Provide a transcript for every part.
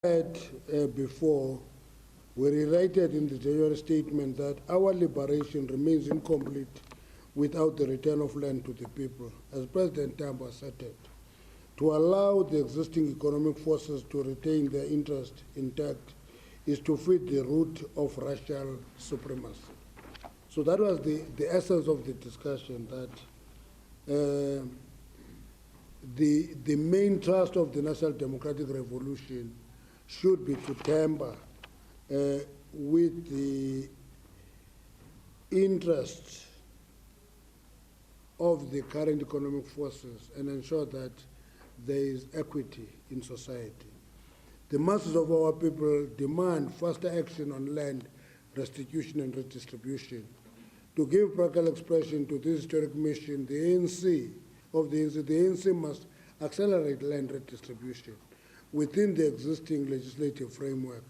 Before, we related in the January statement that our liberation remains incomplete without the return of land to the people, as President Tambo asserted. To allow the existing economic forces to retain their interest intact is to feed the root of racial supremacy. So that was the essence of the discussion, that the main thrust of the National Democratic Revolution should be to tamper with the interests of the current economic forces and ensure that there is equity in society. The masses of our people demand faster action on land restitution and redistribution. To give practical expression to this historic mission, the ANC must accelerate land redistribution within the existing legislative framework.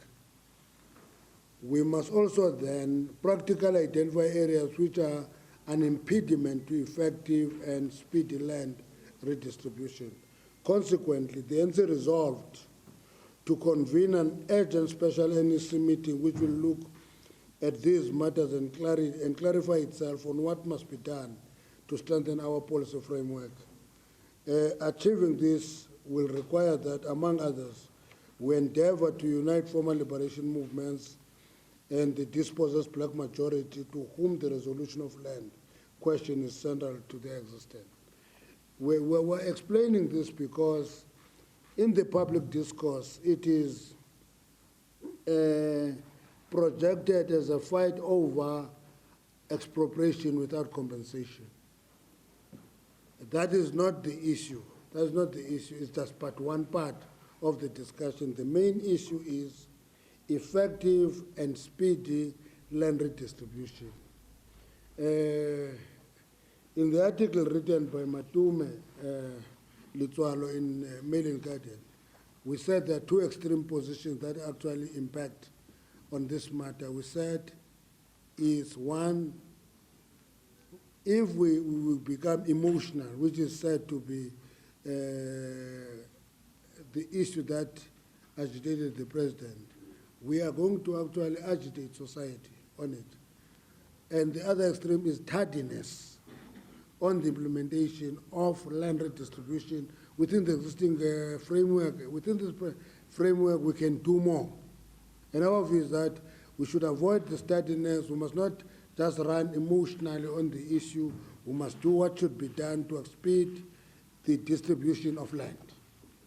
We must also then practically identify areas which are an impediment to effective and speedy land redistribution. Consequently, the ANC resolved to convene an urgent special NEC meeting which will look at these matters and clarify itself on what must be done to strengthen our policy framework. Achieving this will require that, among others, we endeavor to unite former liberation movements and the dispossessed black majority to whom the resolution of land question is central to their existence. We're explaining this because in the public discourse, it is projected as a fight over expropriation without compensation. That is not the issue. That's not the issue. It's just one part of the discussion. The main issue is effective and speedy land redistribution. In the article written by Matume Litswalo in Mail and Guardian, we said there are two extreme positions that actually impact on this matter. We said is one, if we become emotional, which is said to be the issue that agitated the president, we are going to actually agitate society on it. And the other extreme is tardiness on the implementation of land redistribution within the existing framework. Within this framework, we can do more. And our view is that we should avoid the tardiness. We must not just run emotionally on the issue. We must do what should be done to expedite the distribution of land.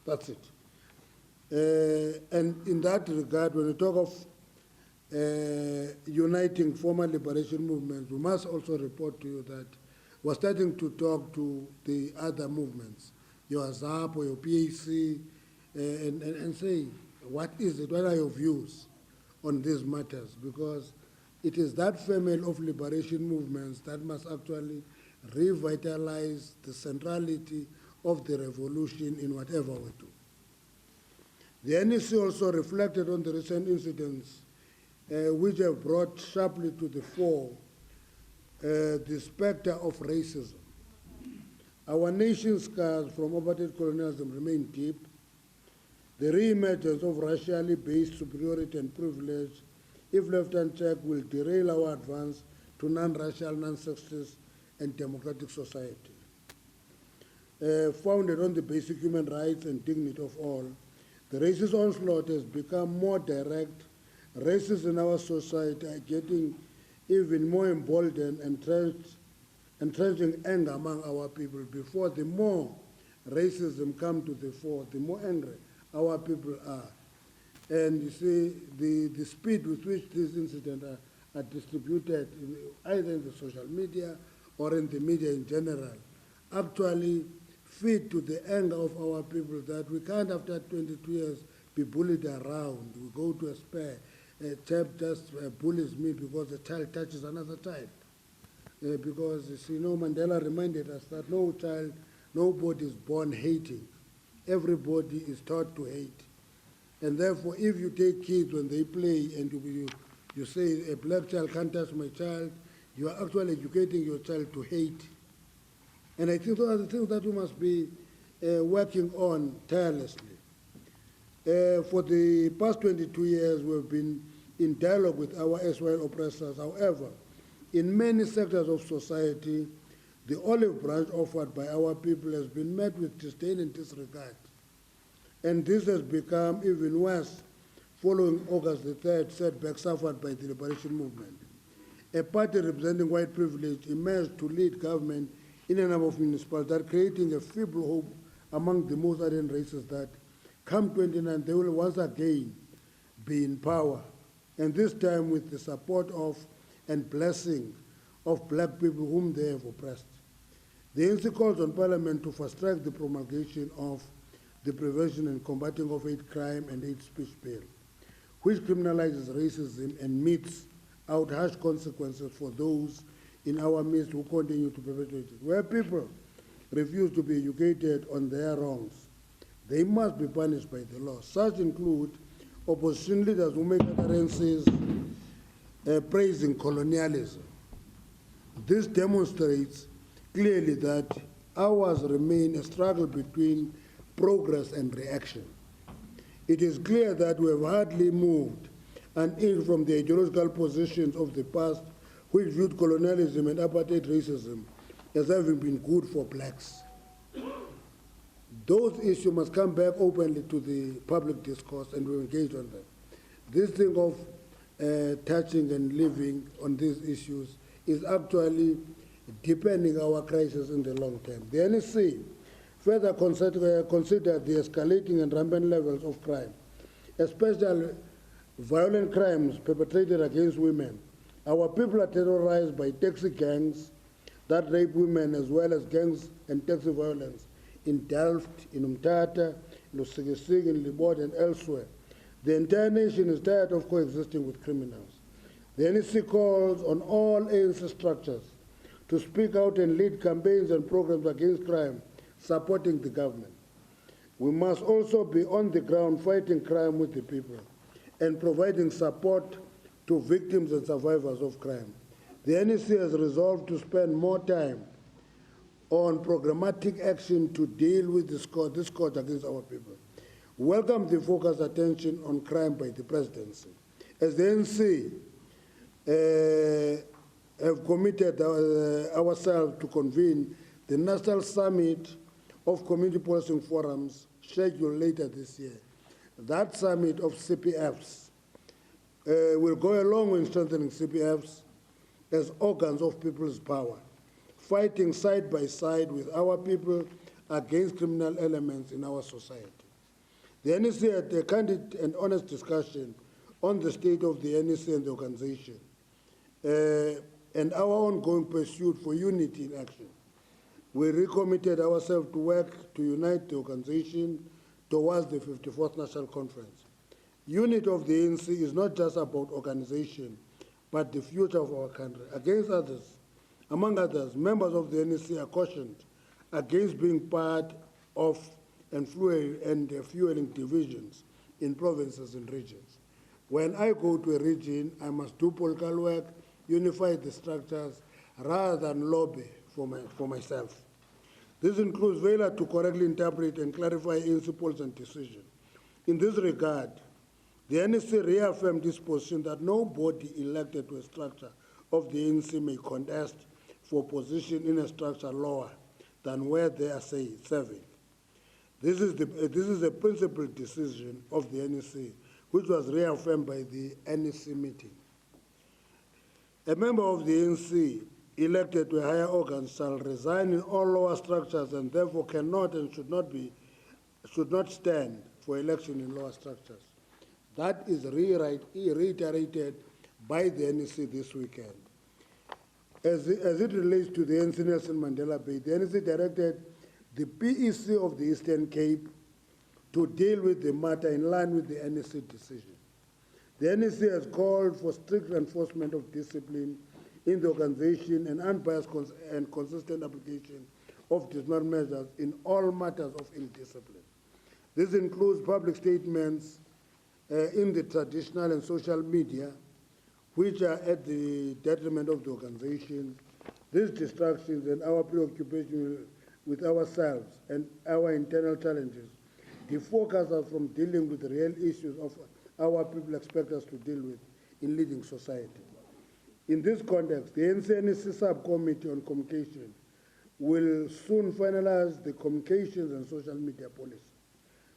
That's it. And in that regard, when we talk of uniting former liberation movements, we must also report to you that we're starting to talk to the other movements, your ZAP or your PAC, and say, what is it? What are your views on these matters? Because it is that family of liberation movements that must actually revitalize the centrality of the revolution in whatever we do. The NEC also reflected on the recent incidents which have brought sharply to the fore the specter of racism. Our nation's scars from apartheid colonialism remain deep. The re-emergence of racially based superiority and privilege, if left unchecked, will derail our advance to non-racial, non-sexist, and democratic society. Founded on the basic human rights and dignity of all, the racist onslaught has become more direct. Racists in our society are getting even more emboldened and entrenching anger among our people. Before, the more racism comes to the fore, the more angry our people are. And you see, the speed with which these incidents are distributed, either in the social media or in the media in general, actually feed to the anger of our people that we can't, after 22 years, be bullied around. We go to a spare. A child just bullies me because a child touches another child. Because, you know, Mandela reminded us that nobody is born hating. Everybody is taught to hate. And therefore, if you take kids when they play and you say a black child can't touch my child, you are actually educating your child to hate. And I think those are the things that we must be working on tirelessly. For the past 22 years, we've been in dialogue with our SYL oppressors. However, in many sectors of society, the olive branch offered by our people has been met with disdain and disregard. And this has become even worse following August the 3rd setback suffered by the liberation movement. A party representing white privilege emerged to lead government in a number of municipalities, creating a feeble hope among the most ardent races that come 29, they will once again be in power, and this time with the support of and blessing of black people whom they have oppressed. The ANC calls on Parliament to fast-track the promulgation of the Prevention and Combating of Hate Crime and Hate Speech Bill, which criminalizes racism and metes out harsh consequences for those in our midst who continue to perpetuate it. Where people refuse to be educated on their wrongs, they must be punished by the law. Such include opposition leaders who make utterances praising colonialism. This demonstrates clearly that ours remain a struggle between progress and reaction. It is clear that we have hardly moved an inch from the ideological positions of the past, which viewed colonialism and apartheid racism as having been good for blacks. Those issues must come back openly to the public discourse, and we engage on them. This thing of touching and living on these issues is actually deepening our crisis in the long term. The NEC further consider the escalating and rampant levels of crime, especially violent crimes perpetrated against women. Our people are terrorized by taxi gangs that rape women, as well as gangs and taxi violence in Delft, in Umtata, in Usigisig, in Libod, and elsewhere. The entire nation is tired of coexisting with criminals. The NEC calls on all ANC structures to speak out and lead campaigns and programs against crime, supporting the government. We must also be on the ground fighting crime with the people and providing support to victims and survivors of crime. The NEC has resolved to spend more time on programmatic action to deal with this scourge against our people. Welcome the focused attention on crime by the presidency. As the NEC have committed ourselves to convene the National Summit of Community Policing Forums scheduled later this year. That summit of CPFs will go along in strengthening CPFs as organs of people's power, fighting side by side with our people against criminal elements in our society. The NEC had a candid and honest discussion on the state of the NEC and the organization, and our ongoing pursuit for unity in action. We recommitted ourselves to work to unite the organization towards the 54th National Conference. Unity of the ANC is not just about organization, but the future of our country. Among others, members of the NEC are cautioned against being part of and fueling divisions in provinces and regions. When I go to a region, I must do political work, unify the structures, rather than lobby for myself. This includes failure to correctly interpret and clarify ANC policies and decisions. In this regard, the NEC reaffirmed this position that no body elected to a structure of the ANC may contest for position in a structure lower than where they are serving. This is a principled decision of the NEC, which was reaffirmed by the NEC meeting. A member of the ANC elected to a higher organ shall resign in all lower structures and therefore cannot and should not stand for election in lower structures. That is reiterated by the NEC this weekend. As it relates to the NC Nelson Mandela Bay, the NEC directed the PEC of the Eastern Cape to deal with the matter in line with the NEC decision. The NEC has called for strict enforcement of discipline in the organization and unbiased and consistent application of disciplinary measures in all matters of indiscipline. This includes public statements in the traditional and social media, which are at the detriment of the organization. These distractions and our preoccupation with ourselves and our internal challenges defocus us from dealing with the real issues of our people expect us to deal with in leading society. In this context, the NEC Subcommittee on Communication will soon finalize the communications and social media policy,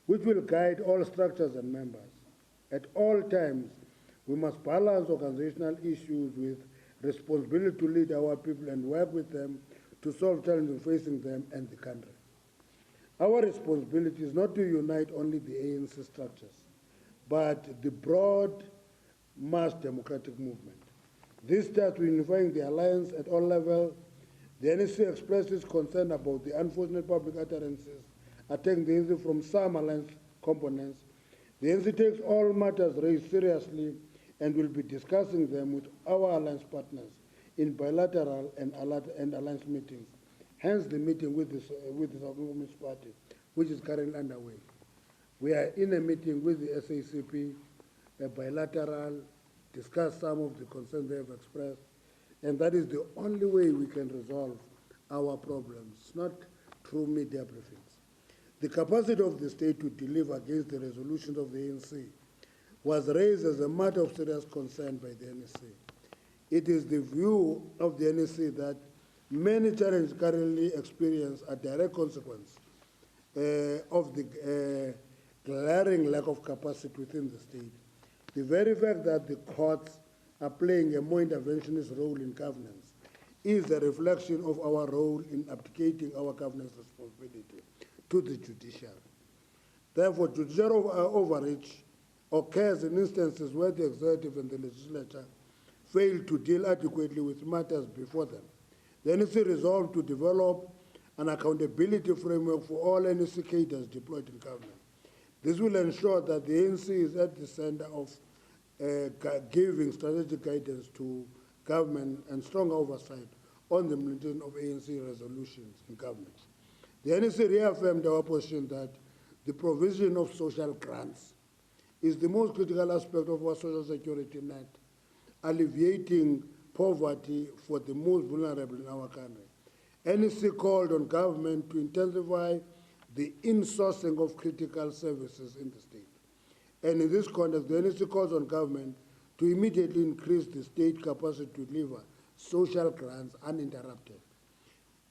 which will guide all structures and members. At all times, we must balance organizational issues with responsibility to lead our people and work with them to solve challenges facing them and the country. Our responsibility is not to unite only the ANC structures, but the broad mass democratic movement. This starts with unifying the alliance at all levels. The NEC expresses concern about the unfortunate public utterances attacking the ANC from some alliance components. The ANC takes all matters raised seriously and will be discussing them with our alliance partners in bilateral and alliance meetings. Hence the meeting with the South Communist Party, which is currently underway. We are in a meeting with the SACP, a bilateral, discuss some of the concerns they have expressed, and that is the only way we can resolve our problems, not through media briefings. The capacity of the state to deliver against the resolutions of the ANC was raised as a matter of serious concern by the NEC. It is the view of the NEC that many challenges currently experienced are direct consequence of the glaring lack of capacity within the state. The very fact that the courts are playing a more interventionist role in governance is a reflection of our role in abdicating our governance responsibility to the judiciary. Therefore, judicial overreach occurs in instances where the executive and the legislature fail to deal adequately with matters before them. The NEC resolved to develop an accountability framework for all NEC cadres deployed in government. This will ensure that the ANC is at the center of giving strategic guidance to government and strong oversight on the implementation of ANC resolutions in government. The NEC reaffirmed our position that the provision of social grants is the most critical aspect of our social security net, alleviating poverty for the most vulnerable in our country. NEC called on government to intensify the insourcing of critical services in the state. And in this context, the NEC calls on government to immediately increase the state capacity to deliver social grants uninterrupted.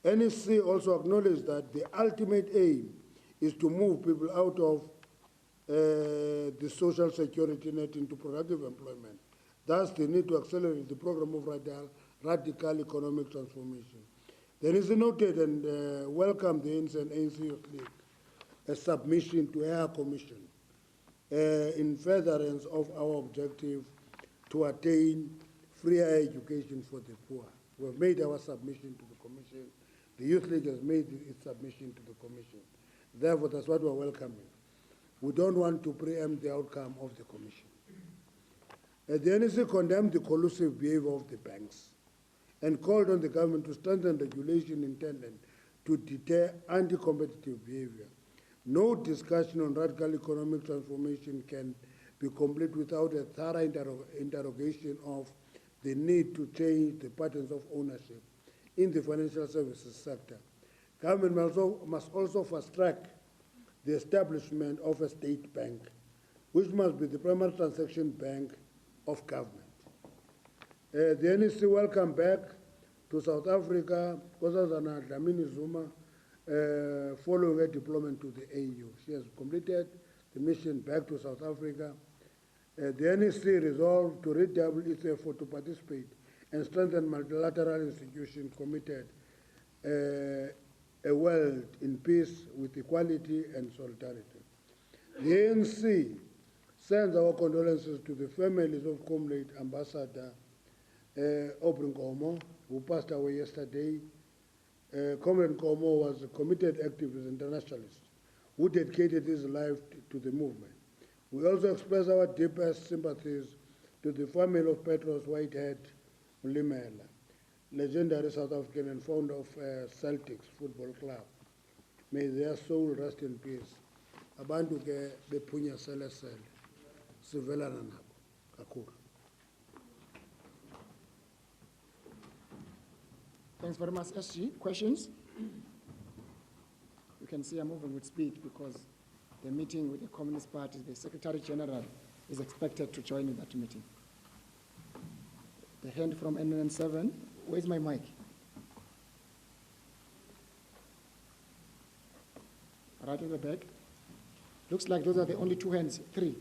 NEC also acknowledged that the ultimate aim is to move people out of the social security net into productive employment. Thus, the need to accelerate the program of radical economic transformation. The NEC noted and welcomed the ANC and ANC Youth League a submission to Air Commission in furtherance of our objective to attain free higher education for the poor. We have made our submission to the Commission. The Youth League has made its submission to the Commission. Therefore, that's what we're welcoming. We don't want to preempt the outcome of the Commission. The NEC condemned the collusive behavior of the banks and called on the government to strengthen regulation intended to deter anti-competitive behavior. No discussion on radical economic transformation can be complete without a thorough interrogation of the need to change the patterns of ownership in the financial services sector. Government must also fast-track the establishment of a state bank, which must be the primary transaction bank of government. The NEC welcome back to South Africa Nkosazana Dlamini Zuma following her deployment to the AU. She has completed the mission back to South Africa. The NEC resolved to redouble its effort to participate and strengthen multilateral institutions committed a world in peace with equality and solidarity. The ANC sends our condolences to the families of Comrade Ambassador Aubrey Nkomo, who passed away yesterday. Comrade Nkomo was a committed activist and internationalist who dedicated his life to the movement. We also express our deepest sympathies to the family of Petros Whitehead Mlimela, legendary South African and founder of Celtics Football Club. May their soul rest in peace. Abantu ke bephunya sele sivelana nabo kakhulu. Thanks very much, SG. Questions? You can see I'm moving with speed because the meeting with the Communist Party, the Secretary General is expected to join in that meeting. The hand from NN7, where's my mic? Right at the back. Looks like those are the only two hands, three.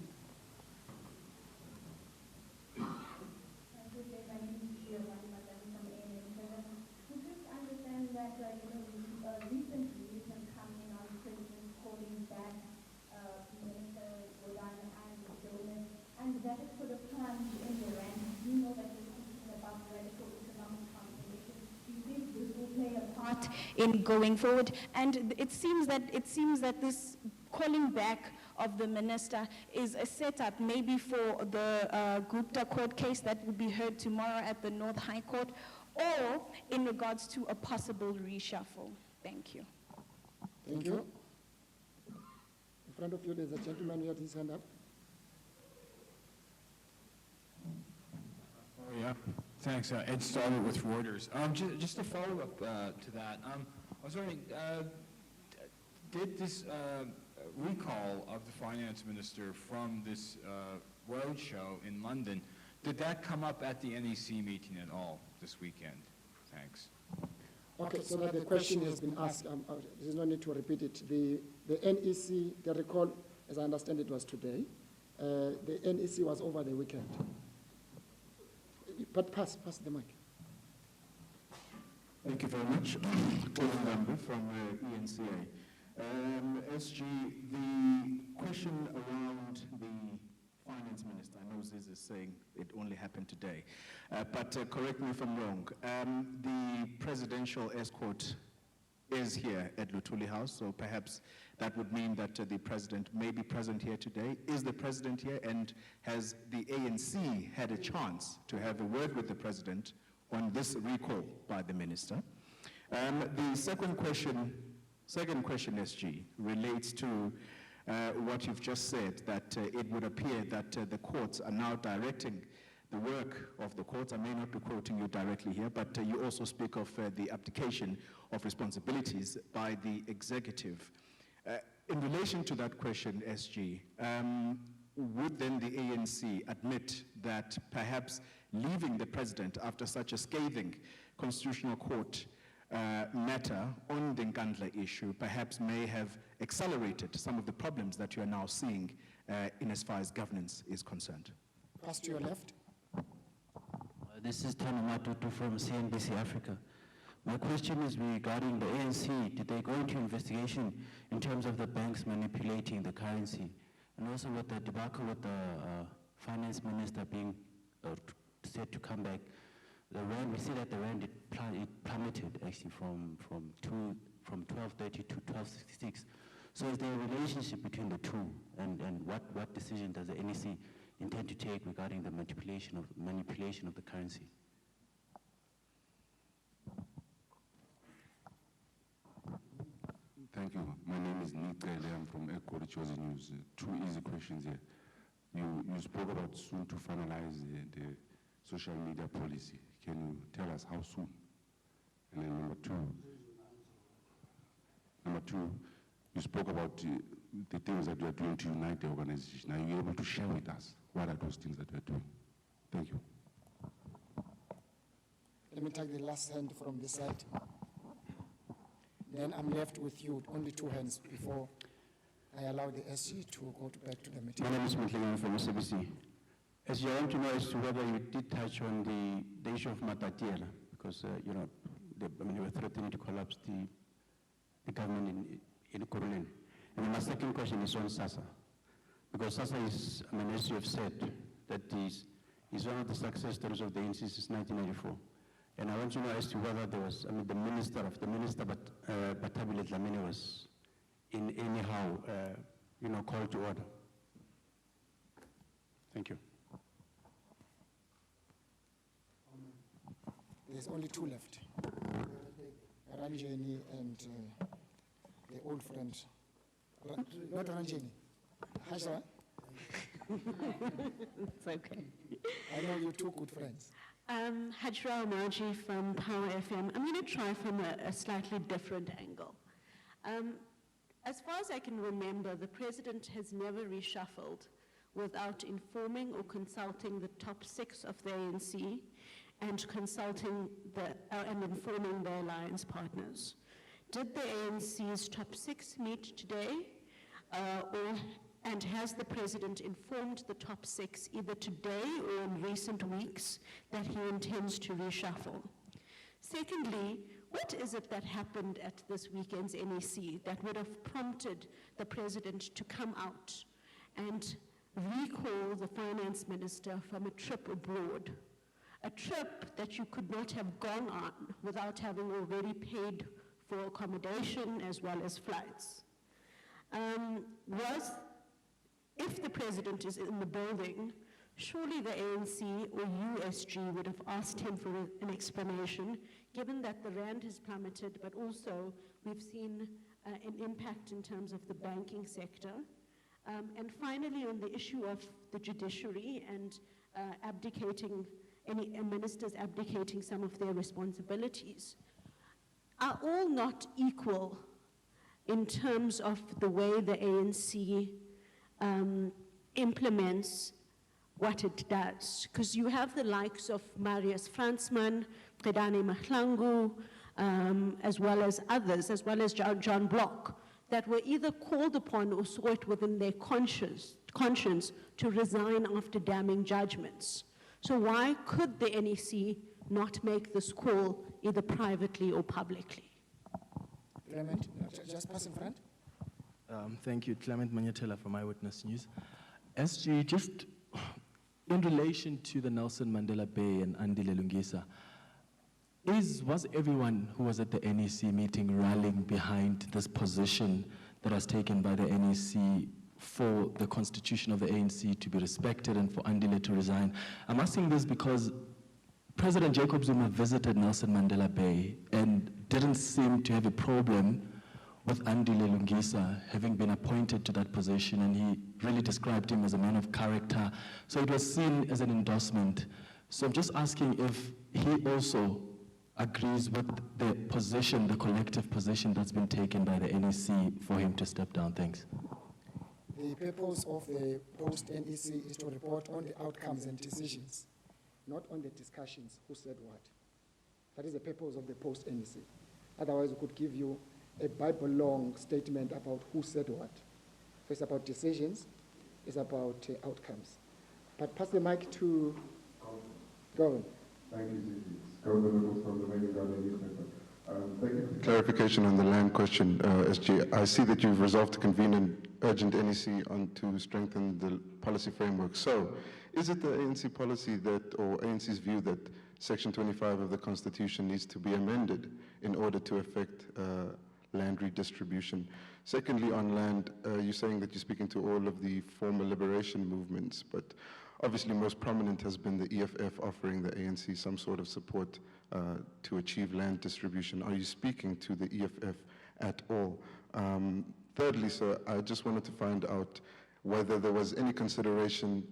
In going forward, and it seems that this calling back of the minister is a setup maybe for the Gupta court case that will be heard tomorrow at the North High Court, or in regards to a possible reshuffle. Thank you. Thank you. In front of you, there's a gentleman who had his hand up. Oh, yeah. Thanks. Ed Stoddard with Reuters. Just to follow up to that, I was wondering, did this recall of the finance minister from this road show in London, did that come up at the NEC meeting at all this weekend? Thanks. Okay, so that the question has been asked. There's no need to repeat it. The NEC, the recall, as I understand it, was today. The NEC was over the weekend. But pass the mic. Thank you very much. Colin Lambert from ENCA. SG, the question around the finance minister, I know Ziz is saying it only happened today, but correct me if I'm wrong. The presidential escort is here at Luthuli House, so perhaps that would mean that the president may be present here today. Is the president here, and has the ANC had a chance to have a word with the president on this recall by the minister? The second question, SG, relates to what you've just said, that it would appear that the courts are now directing the work of the courts. I may not be quoting you directly here, but you also speak of the abdication of responsibilities by the executive. In relation to that question, SG, would then the ANC admit that perhaps leaving the president after such a scathing constitutional court matter on the Nkandla issue perhaps may have accelerated some of the problems that you are now seeing in as far as governance is concerned? Pass to your left. This is Tano Matutu from CNBC Africa. My question is regarding the ANC. Did they go into investigation in terms of the banks manipulating the currency? And also with the debacle with the finance minister being said to come back, the rand, we see that the rand, it plummeted actually from 1230 to 1266. So is there a relationship between the two? And what decision does the NEC intend to take regarding the manipulation of the currency? Thank you. My name is Nick Kele. I'm from Echo Chosen News. Two easy questions here. You spoke about soon to finalize the social media policy. Can you tell us how soon? And then number two, you spoke about the things that you are doing to unite the organization. Are you able to share with us what are those things that you are doing? Thank you. Let me take the last hand from this side. Then I'm left with you, only two hands before I allow the SG to go back to the meeting. My name is Mutligan from SABC. SG, I want to know as to whether you did touch on the issue of Matatiela, because they were threatening to collapse the government in Kurulin. And my second question is on SASA, because SASA is, as you have said, that is one of the success stories of the ANC since 1994. And I want to know as to whether there was, the minister, but Batabile Dlamini was in anyhow, called to order. Thank you. There's only two left. Ranjeni and the old friend. Not Ranjeni. Hasha. It's okay. I know you two good friends. Hajra Omaji from Power FM. I'm going to try from a slightly different angle. As far as I can remember, the president has never reshuffled without informing or consulting the top 6 of the ANC and consulting and informing the alliance partners. Did the ANC's top 6 meet today? And has the president informed the top 6 either today or in recent weeks that he intends to reshuffle? Secondly, what is it that happened at this weekend's NEC that would have prompted the president to come out and recall the finance minister from a trip abroad? A trip that you could not have gone on without having already paid for accommodation as well as flights. If the president is in the building, surely the ANC or USG would have asked him for an explanation, given that the rand has plummeted, but also we've seen an impact in terms of the banking sector. And finally, on the issue of the judiciary and any ministers abdicating some of their responsibilities, are all not equal in terms of the way the ANC implements what it does. Because you have the likes of Marius Fransman, Kedane Mahlangu, as well as others, as well as John Block, that were either called upon or saw it within their conscience to resign after damning judgments. So why could the NEC not make this call either privately or publicly? Clement, just pass in front. Thank you. Clement Manyatela from Eyewitness News. SG, just in relation to the Nelson Mandela Bay and Andile Lungisa, was everyone who was at the NEC meeting rallying behind this position that was taken by the NEC for the constitution of the ANC to be respected and for Andile to resign? I'm asking this because President Jacob Zuma visited Nelson Mandela Bay and didn't seem to have a problem with Andile Lungisa having been appointed to that position, and he really described him as a man of character. So it was seen as an endorsement. So I'm just asking if he also agrees with the position, the collective position that's been taken by the NEC for him to step down. Thanks. The purpose of the post-NEC is to report on the outcomes and decisions, not on the discussions, who said what. That is the purpose of the post-NEC. Otherwise, we could give you a Bible-long statement about who said what. So it's about decisions, it's about outcomes. But pass the mic to Gordon. Thank you, Gordon from the Main Guardian newspaper. Thank you for the clarification on the land question, SG. I see that you've resolved to convene an urgent NEC to strengthen the policy framework. So, is it the ANC policy that, or ANC's view that Section 25 of the Constitution needs to be amended in order to affect land redistribution? Secondly, on land, you're saying that you're speaking to all of the former liberation movements, but obviously most prominent has been the EFF offering the ANC some sort of support to achieve land distribution. Are you speaking to the EFF at all? Thirdly, sir, I just wanted to find out whether there was any consideration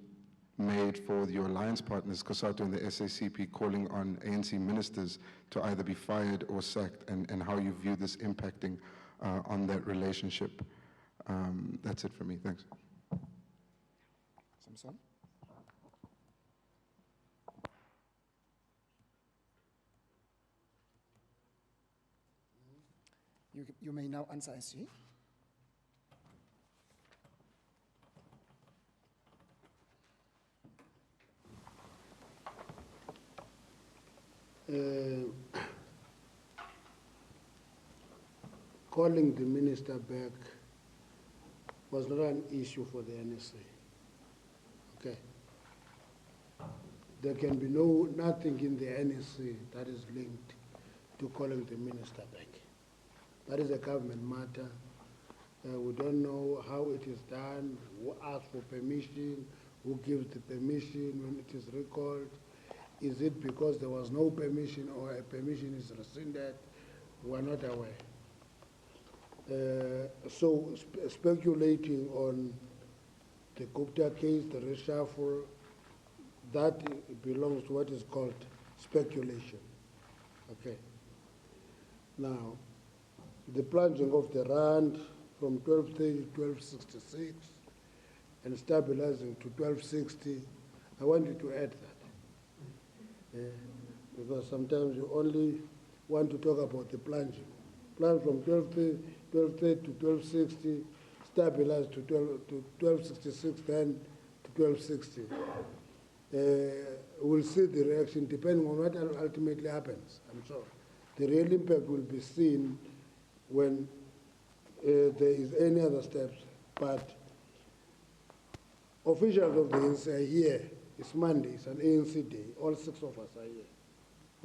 made for your alliance partners, COSATU and the SACP, calling on ANC ministers to either be fired or sacked, and how you view this impacting on that relationship. That's it for me. Thanks. Samson? You may now answer, SG. Calling the minister back was not an issue for the NEC. Okay. There can be nothing in the NEC that is linked to calling the minister back. That is a government matter. We don't know how it is done, who asks for permission, who gives the permission when it is recalled. Is it because there was no permission or a permission is rescinded? We are not aware. So speculating on the Gupta case, the reshuffle, that belongs to what is called speculation. Okay. Now, the plunging of the rand from 1230 to 1266 and stabilizing to 1260. I want you to add that. Because sometimes you only want to talk about the plunging. Plunge from 1230 to 1260, stabilize to 1266, then to 1260. We'll see the reaction depending on what ultimately happens, I'm sure. The real impact will be seen when there is any other steps, but officials of the ANC are here. It's Monday, it's an ANC day. All 6 of us are here,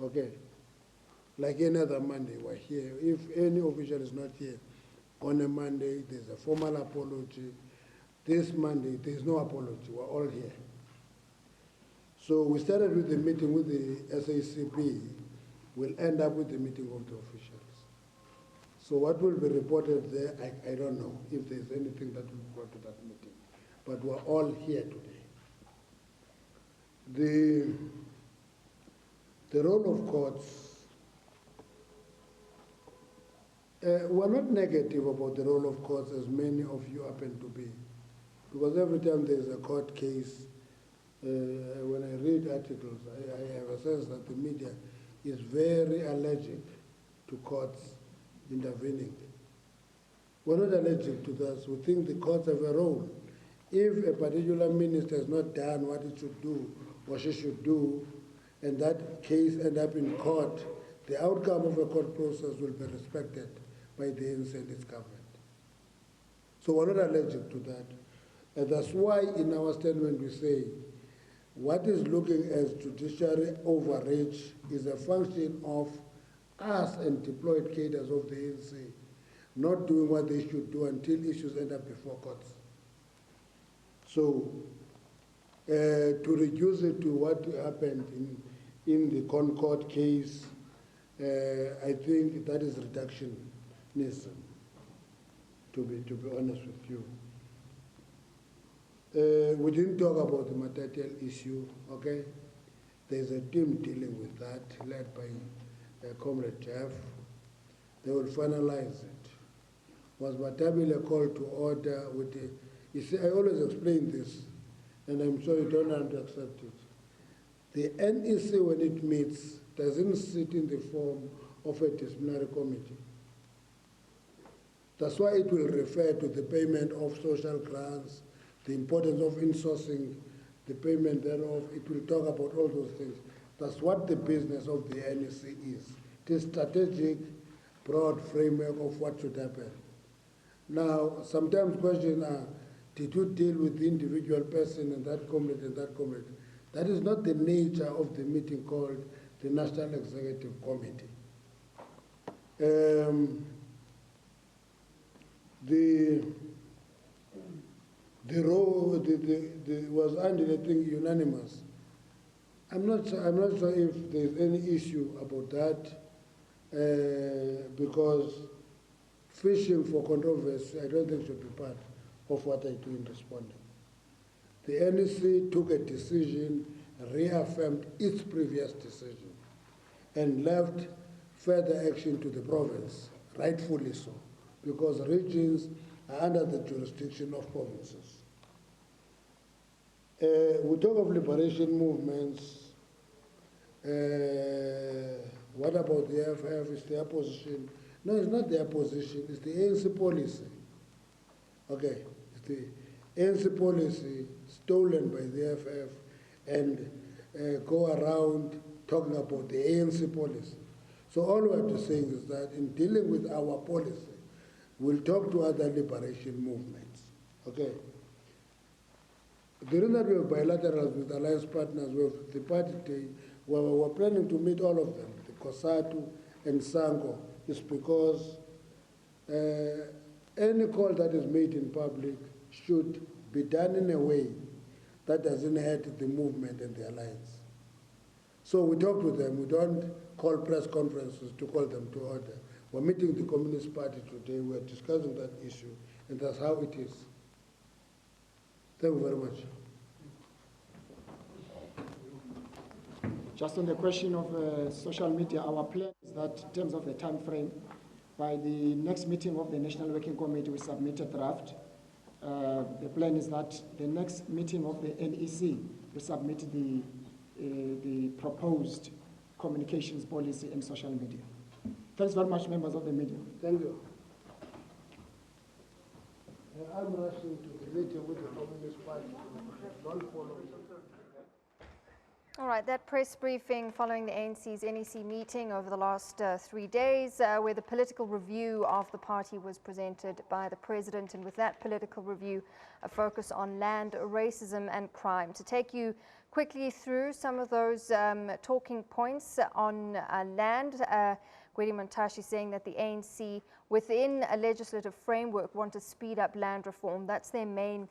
okay? Like any other Monday, we're here. If any official is not here on a Monday, there's a formal apology. This Monday, there's no apology, we're all here. So we started with the meeting with the SACP. We'll end up with the meeting of the officials. So what will be reported there, I don't know if there's anything that will be brought to that meeting. But we're all here today. The role of courts, we're not negative about the role of courts as many of you happen to be. Because every time there's a court case, when I read articles, I have a sense that the media is very allergic to courts intervening. We're not allergic to that. We think the courts have a role. If a particular minister has not done what it should do or she should do, and that case ends up in court, the outcome of a court process will be respected by the ANC and its government. So we're not allergic to that. And that's why in our statement we say, what is looking as judiciary overreach is a function of us and deployed cadres of the ANC not doing what they should do until issues end up before courts. So to reduce it to what happened in the Concord case, I think that is reductionism, to be honest with you. We didn't talk about the Matatiele issue, okay? There's a team dealing with that, led by Comrade Jeff. They will finalize it. Was Matatiele called to order with the, you see, I always explain this, and I'm sure you don't have to accept it. The NEC, when it meets, doesn't sit in the form of a disciplinary committee. That's why it will refer to the payment of social grants, the importance of insourcing, the payment thereof. It will talk about all those things. That's what the business of the NEC is. It is strategic, broad framework of what should happen. Now, sometimes questions are, did you deal with the individual person and that comrade and that comrade? That is not the nature of the meeting called the National Executive Committee. The role was under, I think, unanimous. I'm not sure if there's any issue about that, because fishing for controversy, I don't think should be part of what I do in responding. The NEC took a decision, reaffirmed its previous decision, and left further action to the province, rightfully so, because regions are under the jurisdiction of provinces. We talk of liberation movements. What about the FF? Is their position? No, it's not their position, it's the ANC policy. Okay, it's the ANC policy stolen by the FF and go around talking about the ANC policy. So all we have to say is that in dealing with our policy, we'll talk to other liberation movements, okay? The reason that we have bilaterals with alliance partners, we have the party day, where we're planning to meet all of them, the COSATU and SANGO, is because any call that is made in public should be done in a way that doesn't hurt the movement and the alliance. So we talk to them, we don't call press conferences to call them to order. We're meeting the Communist Party today, we're discussing that issue, and that's how it is. Thank you very much. Just on the question of social media, our plan is that in terms of the time frame, By the next meeting of the National Working Committee, we submit a draft. The plan is that the next meeting of the NEC, we submit the proposed communications policy and social media. Thanks very much, members of the media. Thank you. I'm rushing to the meeting with the Communist Party. Don't follow me. All right, that press briefing following the ANC's NEC meeting over the last 3 days, where the political review of the party was presented by the president, and with that political review, a focus on land, racism and crime. To take you quickly through some of those talking points on land, Gwedi Montashi saying that the ANC, within a legislative framework, want to speed up land reform. That's their main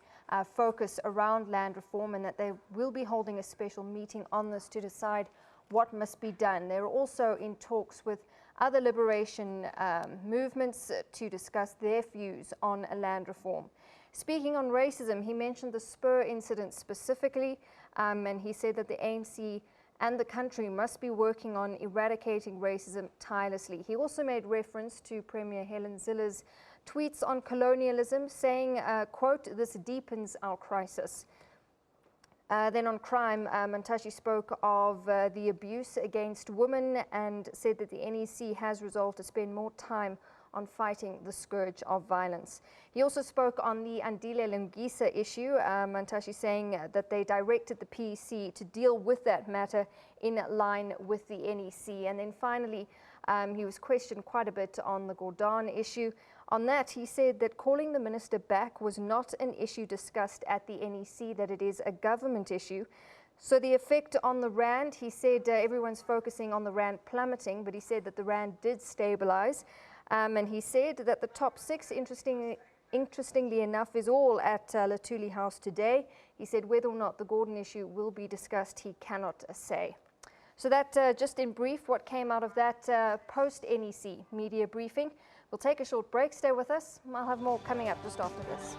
focus around land reform, and that they will be holding a special meeting on this to decide what must be done. They're also in talks with other liberation movements to discuss their views on land reform. Speaking on racism, he mentioned the Spur incident specifically, and he said that the ANC and the country must be working on eradicating racism tirelessly. He also made reference to Premier Helen Zille's tweets on colonialism, saying, quote, "This deepens our crisis." Then on crime, Montashi spoke of the abuse against women and said that the NEC has resolved to spend more time on fighting the scourge of violence. He also spoke on the Andile Lungisa issue, Montashi saying that they directed the PEC to deal with that matter in line with the NEC. And then finally, he was questioned quite a bit on the Gordon issue. On that, he said that calling the minister back was not an issue discussed at the NEC, that it is a government issue. So the effect on the rand, he said everyone's focusing on the rand plummeting, but he said that the rand did stabilize. And he said that the top 6, interestingly enough, is all at Latuli House today. He said whether or not the Gordon issue will be discussed, he cannot say. So that, just in brief, what came out of that post-NEC media briefing. We'll take a short break. Stay with us. I'll have more coming up just after this.